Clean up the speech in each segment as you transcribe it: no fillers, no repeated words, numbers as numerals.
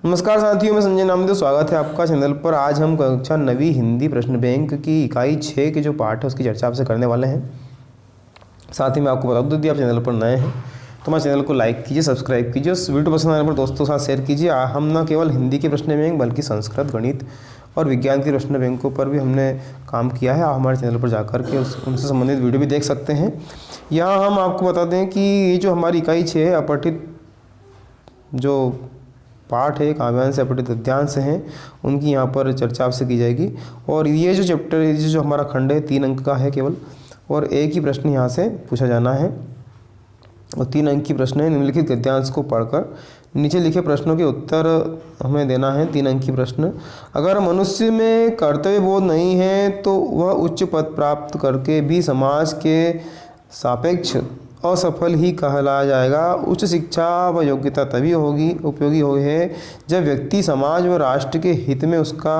नमस्कार साथियों, मैं संजय नामदेव। स्वागत है आपका चैनल पर। आज हम कक्षा 9वीं हिंदी प्रश्न बैंक की इकाई 6 के जो पाठ है उसकी चर्चा आपसे करने वाले हैं। साथ ही मैं आपको बता दूं, यदि आप चैनल पर नए हैं तो हमारे चैनल को लाइक कीजिए, सब्सक्राइब कीजिए, उस वीडियो पसंद आने पर दोस्तों के साथ शेयर कीजिए। हम न केवल हिंदी के प्रश्न बैंक बल्कि संस्कृत, गणित और विज्ञान के प्रश्न बैंकों पर भी हमने काम किया है। आप हमारे चैनल पर जाकर के उनसे संबंधित वीडियो भी देख सकते हैं। यहाँ हम आपको बता दें कि ये जो हमारी इकाई 6 है, अपठित जो पाठ है, काव्यांश से अपठित गद्यांश हैं, उनकी यहाँ पर चर्चा आपसे की जाएगी। और ये जो चैप्टर, ये जो हमारा खंड है 3 अंक का है केवल, और एक ही प्रश्न यहाँ से पूछा जाना है। और 3 अंक की प्रश्न है। निम्नलिखित गद्यांश को पढ़कर नीचे लिखे प्रश्नों के उत्तर हमें देना है। 3 अंक की प्रश्न। अगर मनुष्य में कर्तव्य बोध नहीं है तो वह उच्च पद प्राप्त करके भी समाज के सापेक्ष असफल ही कहलाया जाएगा। उच्च शिक्षा व योग्यता तभी उपयोगी है जब व्यक्ति समाज व राष्ट्र के हित में उसका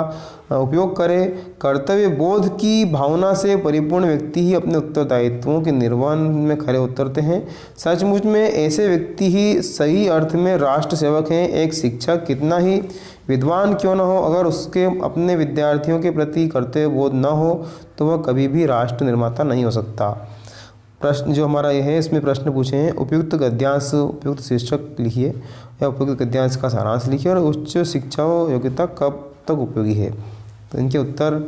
उपयोग करे। कर्तव्य बोध की भावना से परिपूर्ण व्यक्ति ही अपने उत्तरदायित्वों के निर्वहन में खरे उतरते हैं। सचमुच में ऐसे व्यक्ति ही सही अर्थ में राष्ट्र सेवक हैं। एक शिक्षक कितना ही विद्वान क्यों न हो, अगर उसके अपने विद्यार्थियों के प्रति कर्तव्य बोध न हो तो वह कभी भी राष्ट्र निर्माता नहीं हो सकता। प्रश्न जो हमारा ये है, इसमें प्रश्न पूछे हैं। उपयुक्त गद्यांश, उपयुक्त शीर्षक लिखिए या उपयुक्त गद्यांश का सारांश लिखिए, और उच्च शिक्षा व योग्यता कब तक उपयोगी है। तो इनके उत्तर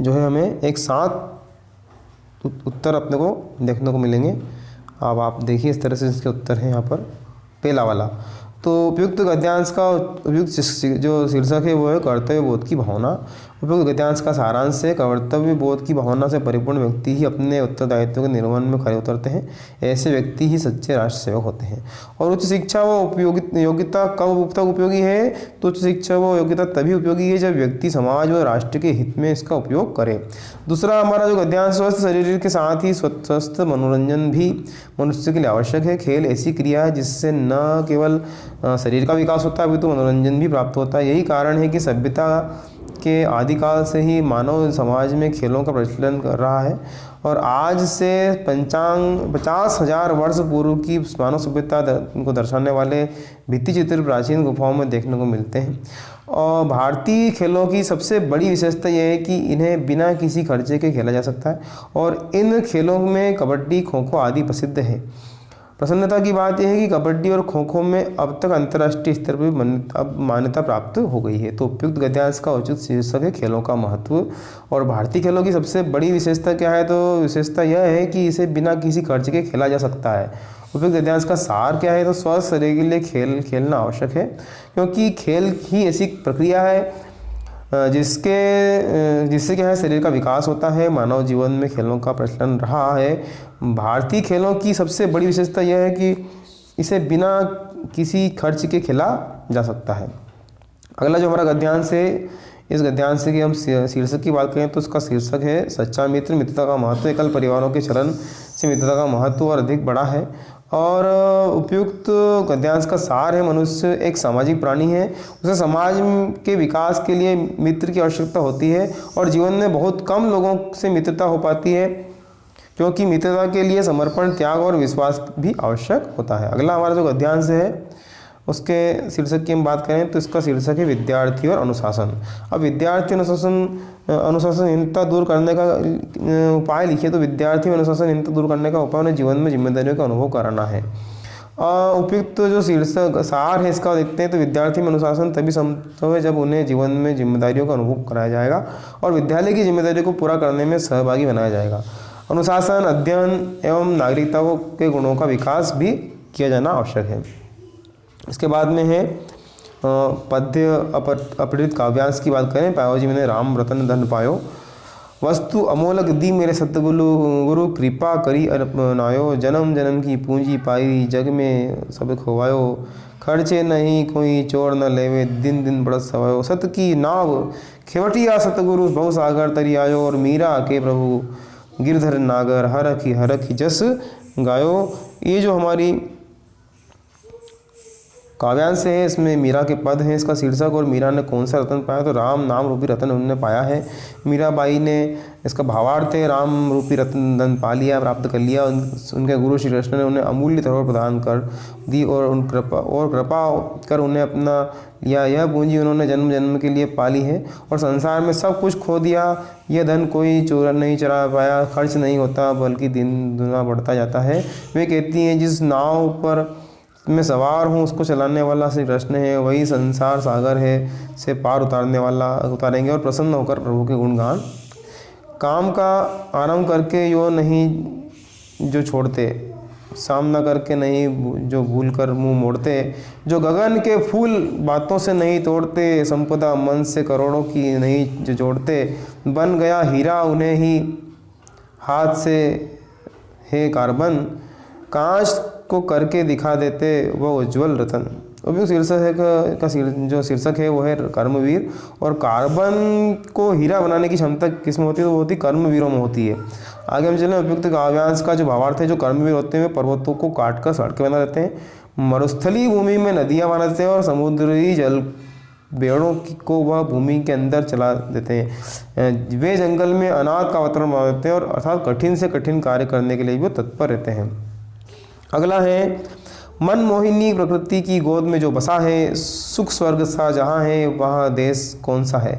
जो है हमें एक साथ उत्तर अपने को देखने को मिलेंगे। अब आप देखिए, इस तरह से इसके उत्तर हैं यहाँ पर। पहला वाला तो उपयुक्त गद्यांश का उपयुक्त जो शीर्षक है वो है कर्तव्य बोध की भावना। उपयुक्त गद्यांश का सारांश है कर्तव्य बोध की भावना से परिपूर्ण व्यक्ति ही अपने उत्तरदायित्वों के निर्वहन में खरे उतरते हैं। ऐसे व्यक्ति ही सच्चे राष्ट्र सेवक होते हैं। और उच्च शिक्षा व योग्यता कब तक उपयोगी है, तो उच्च शिक्षा व योग्यता तभी उपयोगी है जब व्यक्ति समाज व राष्ट्र के हित में इसका उपयोग करे। दूसरा हमारा जो गद्यांश, स्वस्थ शरीर के साथ ही स्वस्थ मनोरंजन भी मनुष्य के लिए आवश्यक है। खेल ऐसी क्रिया है जिससे न केवल शरीर का विकास होता है अभी तो मनोरंजन भी प्राप्त होता है। यही कारण है कि सभ्यता के आदिकाल से ही मानव समाज में खेलों का प्रचलन कर रहा है। और आज से 50,000 वर्ष पूर्व की मानव सभ्यता को दर्शाने वाले भित्ति चित्र प्राचीन गुफाओं में देखने को मिलते हैं। और भारतीय खेलों की सबसे बड़ी विशेषता यह है कि इन्हें बिना किसी खर्चे के खेला जा सकता है। और इन खेलों में कबड्डी, खो खो आदि प्रसिद्ध है। प्रसन्नता की बात यह है कि कबड्डी और खो खो में अब तक अंतर्राष्ट्रीय स्तर पर अब मान्यता प्राप्त हो गई है। तो उपयुक्त गद्यांश का उचित शीर्षक है खेलों का महत्व। और भारतीय खेलों की सबसे बड़ी विशेषता क्या है, तो विशेषता यह है कि इसे बिना किसी खर्च के खेला जा सकता है। उपयुक्त गद्यांश का सार क्या है, तो स्वस्थ शरीर के लिए खेलना आवश्यक है, क्योंकि खेल ही ऐसी प्रक्रिया है जिससे क्या है शरीर का विकास होता है। मानव जीवन में खेलों का प्रचलन रहा है। भारतीय खेलों की सबसे बड़ी विशेषता यह है कि इसे बिना किसी खर्च के खेला जा सकता है। अगला जो हमारा गद्यांश है, इस गद्यांश की हम शीर्षक की बात करें तो इसका शीर्षक है सच्चा मित्र, मित्रता का महत्व। एकल परिवारों के चलन से मित्रता का महत्व और अधिक बड़ा है। और उपयुक्त गद्यांश का सार है मनुष्य एक सामाजिक प्राणी है, उसे समाज के विकास के लिए मित्र की आवश्यकता होती है। और जीवन में बहुत कम लोगों से मित्रता हो पाती है, क्योंकि मित्रता के लिए समर्पण, त्याग और विश्वास भी आवश्यक होता है। अगला हमारा जो गद्यांश है उसके शीर्षक की हम बात करें तो इसका शीर्षक है विद्यार्थी और अनुशासन। अब विद्यार्थी अनुशासनहीनता दूर करने का उपाय लिखिए। तो विद्यार्थी में अनुशासनहीनता दूर करने का उपाय उन्हें जीवन में जिम्मेदारियों का अनुभव कराना है। उपयुक्त जो शीर्षक सार है इसका देखते हैं तो विद्यार्थी में अनुशासन तभी संभव है जब उन्हें जीवन में जिम्मेदारियों का अनुभव कराया जाएगा और विद्यालय की जिम्मेदारियों को पूरा करने में सहभागी बनाया जाएगा। अनुशासन, अध्ययन एवं नागरिकता के गुणों का विकास भी किया जाना आवश्यक है। इसके बाद में है पद्य अपठित काव्यांश की बात करें। पायो जी मैंने राम रतन धन पायो, वस्तु अमोलक दी मेरे सतगुरु कृपा करी अपनायो। जन्म जन्म की पूंजी पाई जग में सब खोवायो। खर्चे नहीं कोई चोर न लेवे, दिन दिन बढ़त सवायो। सत की नाव खेवटिया सतगुरु बहु सागर तरी आयो। और मीरा के प्रभु गिरधर नागर हरखी जस गायो। ये जो हमारी काव्यांश है, इसमें मीरा के पद हैं इसका शीर्षक। और मीरा ने कौन सा रत्न पाया, तो राम नाम रूपी रत्न उन्होंने पाया है। मीराबाई ने इसका भावार्थ है, राम रूपी रत्न पा लिया, प्राप्त कर लिया। उनके गुरु श्री कृष्ण ने उन्हें अमूल्य धरोहर प्रदान कर दी और कृपा कर उन्हें अपना लिया। यह पूंजी उन्होंने जन्म जन्म के लिए पाली है और संसार में सब कुछ खो दिया। यह धन कोई चोर नहीं चुरा पाया, खर्च नहीं होता बल्कि दिन दुना बढ़ता जाता है। वे कहती हैं, जिस नाव पर मैं सवार हूँ उसको चलाने वाला श्री कृष्ण है, वही संसार सागर है से पार उतारेंगे और प्रसन्न होकर प्रभु के गुणगान। काम का आरंभ करके यो नहीं जो छोड़ते, सामना करके नहीं जो भूल कर मुँह मोड़ते, जो गगन के फूल बातों से नहीं तोड़ते, संपदा मन से करोड़ों की नहीं जो जोड़ते, बन गया हीरा उन्हें ही हाथ से है कार्बन, कांच को करके दिखा देते वह उज्ज्वल रतन। उपयुक्त शीर्षक का जो शीर्षक है वो है कर्मवीर। और कार्बन को हीरा बनाने की क्षमता किसमें होती है, तो वो होती कर्मवीरों में होती है। आगे हम चलें। उपयुक्त काव्यांश का जो भावार्थ है, जो कर्मवीर होते हैं वे पर्वतों को काट कर सड़कें बना देते हैं, मरुस्थली भूमि में नदियाँ बना देते हैं और समुद्री जल बेड़ों को वह भूमि के अंदर चला देते हैं। वे जंगल में अनाथ का वातावरण बना देते हैं और अर्थात कठिन से कठिन कार्य करने के लिए भी तत्पर रहते हैं। अगला है, मनमोहिनी प्रकृति की गोद में जो बसा है, सुख स्वर्ग सा जहाँ है वह देश कौन सा है,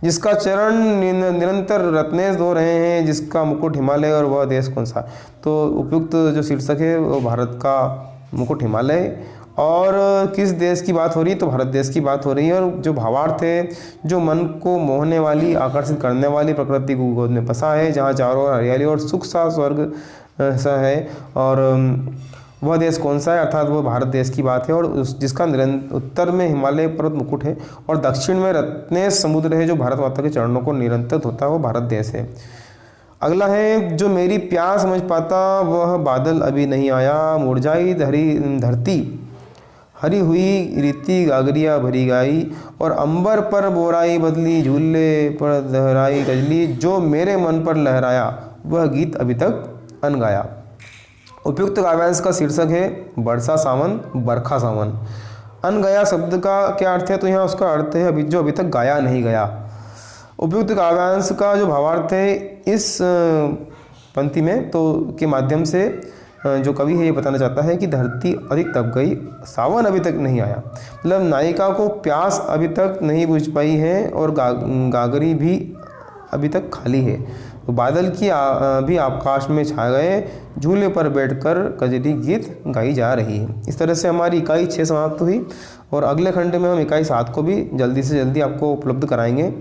जिसका चरण निरंतर रत्नेश धो रहे हैं, जिसका मुकुट हिमालय और वह देश कौन सा। तो उपयुक्त जो शीर्षक है वो भारत का मुकुट हिमालय। और किस देश की बात हो रही है, तो भारत देश की बात हो रही है। और जो भावार्थ है, जो मन को मोहने वाली आकर्षित करने वाली प्रकृति को गोद में बसा है, जहाँ चारों ओर हरियाली और सुख सा स्वर्ग सा है, और वह देश कौन सा है, अर्थात वो भारत देश की बात है। और जिसका उत्तर में हिमालय पर्वत मुकुट है और दक्षिण में रत्नेश समुद्र है, जो भारत माता के चरणों को निरंतर धोता है, वो भारत देश है। अगला है, जो मेरी प्यास समझ पाता वह बादल अभी नहीं आया, मुरझाई धरती हरी हुई रीति गागरिया भरी गाई, और अंबर पर बोराई बदली झूले पर लहराई गजली, जो मेरे मन पर लहराया वह गीत अभी तक अनगाया। उपयुक्त काव्यांश का शीर्षक है बरसा सावन बरखा सावन। अनगया शब्द का क्या अर्थ है, तो यहाँ उसका अर्थ है अभी जो अभी तक गाया नहीं गया। उपयुक्त काव्यांश का जो भावार्थ है इस पंक्ति में तो के माध्यम से जो कवि है ये बताना चाहता है कि धरती अधिक तप गई, सावन अभी तक नहीं आया। मतलब नायिका को प्यास अभी तक नहीं बुझ पाई है और गागरी भी अभी तक खाली है। तो बादल की भी आकाश में छा गए, झूले पर बैठकर कजरी गीत गाई जा रही है। इस तरह से हमारी इकाई 6 समाप्त हुई और अगले खंड में हम इकाई 7 को भी जल्दी से जल्दी आपको उपलब्ध कराएंगे।